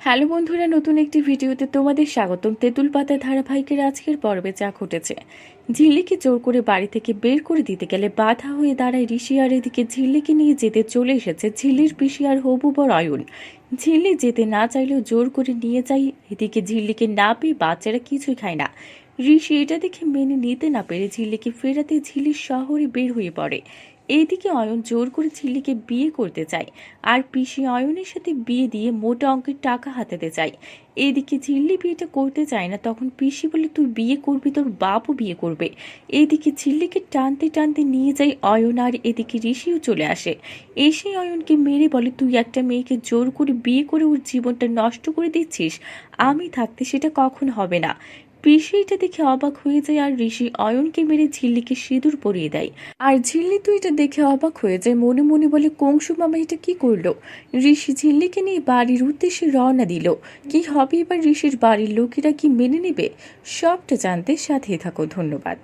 Hello বন্ধুরা, নতুন একটি ভিডিওতে তোমাদের স্বাগতম। তেঁতুল পাতা ধারাবাহিকের আজকের পর্বে যা ঘটেছে, ঝিল্লিকে জোর করে বাড়ি থেকে বের করে দিতে গেলে বাধা হয়ে দাঁড়ায় ঋষি, আর এদিকে ঝিল্লিকে নিয়ে যেতে চলে এসেছে ঝিল্লির পিসি আর হবু বর অয়ন। ঝিল্লি যেতে না চাইলেও জোর করে নিয়ে যায়। এদিকে ঝিল্লিকে না পেয়ে বাচ্চারা কিছুই খায় না। ঋষি এটা দেখে মেনে নিতে না পেরে ঝিল্লিকে ফেরাতে ঝিল্লির শহরে বের হয়ে পড়ে। এইদিকে অয়ন জোর করে ঝিল্লিকে বিয়ে করতে চায়, আর পিসি অয়নের সাথে বিয়ে দিয়ে মোটা অঙ্কের টাকা হাতাতে চায়। এইদিকে ঝিল্লি বিয়েটা করতে চায় না, তখন পিসি বলে তুই বিয়ে করবি, তোর বাপও বিয়ে করবে। এইদিকে ঝিল্লিকে টানতে টানতে নিয়ে যায় অয়ন, আর এদিকে ঋষিও চলে আসে। এসে অয়নকে মেরে বলে, তুই একটা মেয়েকে জোর করে বিয়ে করে ওর জীবনটা নষ্ট করে দিচ্ছিস, আমি থাকতে সেটা কখন হবে না। পিসি এটা দেখে অবাক হয়ে যায়, আর ঋষি অয়নকে মেরে ঝিল্লিকে সিঁদুর পরিয়ে দেয়। আর ঝিল্লি তো এটা দেখে অবাক হয়ে যায়, মনে মনে বলে কংসু মামা এটা কি করলো। ঋষি ঝিল্লিকে নিয়ে বাড়ির উদ্দেশ্যে রওনা দিল। কি হবে এবার, ঋষির বাড়ির লোকেরা কি মেনে নেবে? সবটা জানতে সাথে থাকো। ধন্যবাদ।